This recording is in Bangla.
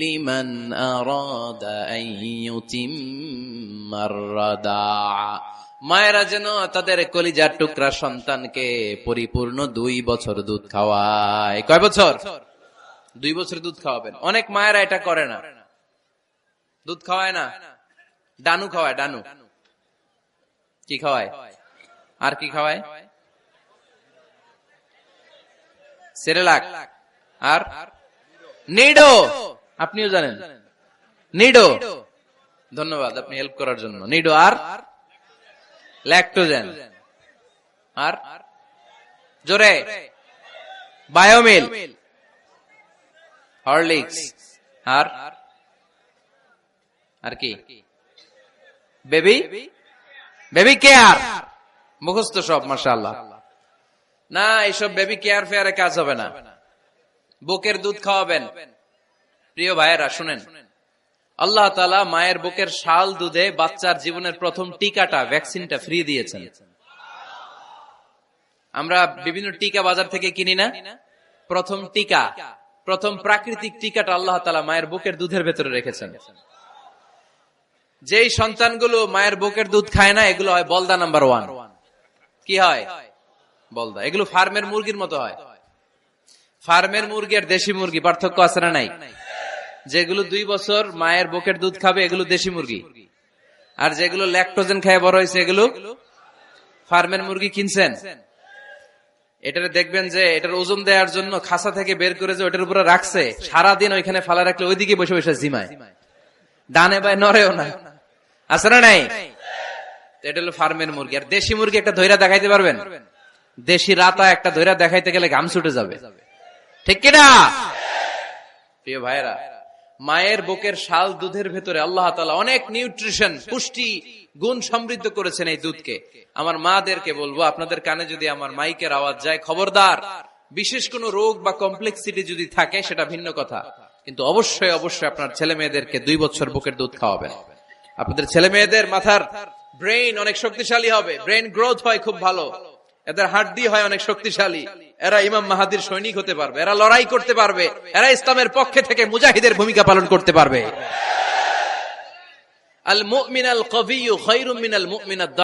লিমান আরাদা আন ইউতিম্মার রাদাআ, মায়েরা যেন তাদের কলিজার টুকরা সন্তানকে পরিপূর্ণ 2 বছর দুধ খাওয়ায়। কয় বছর? 2 বছর দুধ খাওয়াবেন। অনেক মায়েরা এটা করে না, দুধ খাওয়ায় না, ডানু খাওয়ায়। ডানু কি খাওয়ায়? আর কি খাওয়ায়? সেরেলাক আর নিডো। আপনিও জানেন নিডো? ধন্যবাদ আপনি হেল্প করার জন্য। নিডো আর ল্যাকটোজেন আর জোরে বায়োমিল, হরলিক্স আর কি বেবি কেয়ার। মুখস্থ সব মাশাআল্লাহ। না, এইসব বেবি কেয়ার ফেয়ারে কাজ হবে না। বুকের দুধ খাওয়াবেন। প্রিয় ভাইয়েরা শুনেন, আল্লাহ তাআলা মায়ের বুকের শাল দুধে বাচ্চার জীবনের প্রথম টিকাটা, ভ্যাকসিনটা ফ্রি দিয়েছেন। আমরা বিভিন্ন টিকা বাজার থেকে কিনি না? প্রথম টিকা, প্রথম প্রাকৃতিক টিকাটা আল্লাহ তাআলা মায়ের বুকের দুধের ভেতরে রেখেছেন। যেই সন্তানগুলো মায়ের বুকের দুধ খায় না, এগুলো হয় বলদা নাম্বার 1। কি হয়? বলদা। এগুলো ফার্মের মুরগির মতো হয়। ফার্মের মুরগি আর দেশি মুরগি পার্থক্য আছে না নাই? যেগুলো 2 বছর মায়ের বুকের দুধ খাবে এগুলো দেশি মুরগি, আর যেগুলো ল্যাকটোজেন খেয়ে বড় হয়েছে এগুলো ফার্মের মুরগি। কিনছেন? এটারে দেখবেন যে এটার ওজন দেওয়ার জন্য খাসা থেকে বের করে যে ওটার উপরে রাখছে, সারাদিন ওইখানে ফালা রাখলে ওইদিকে বসে বসে জিমায়, ডানে বায় নড়েও না। আছে না নাই? এটা হলো ফার্মের মুরগি। আর দেশি মুরগি একটা ধইরা দেখাইতে পারবেন? দেশি রাতা একটা ধইরা দেখাইতে গেলে ঘাম ছুটে যাবে, ঠিক কিনা? প্রিয় ভাইয়েরা, মায়ের বুকের শাল দুধের ভেতরে আল্লাহ তাআলা অনেক নিউট্রিশন, পুষ্টি গুণ সমৃদ্ধ করেছেন এই দুধকে। আমার মাদেরকে বলবো, আপনাদের কানে যদি আমার মাইকের আওয়াজ যায়, খবরদার, বিশেষ কোন রোগ বা কমপ্লেক্সিটি যদি থাকে সেটা ভিন্ন কথা, কিন্তু অবশ্যই অবশ্যই আপনার ছেলে মেয়েদেরকে 2 বছর বুকের দুধ খাওয়াবেন। আপনাদের ছেলে মেয়েদের মাথার ব্রেইন অনেক শক্তিশালী হবে, ব্রেইন গ্রোথ হয় খুব ভালো, এদের হাড্ডি হয় অনেক শক্তিশালী, এরা ইমাম মাহাদির সৈনিক হতে পারবে, এরা লড়াই করতে পারবে, এরা ইসলামের পক্ষে থেকে মুজাহিদের ভূমিকা পালন করতে পারবে। আল মুমিনাল কবিয়্যু খায়রুম মিনাল মুমিনাদ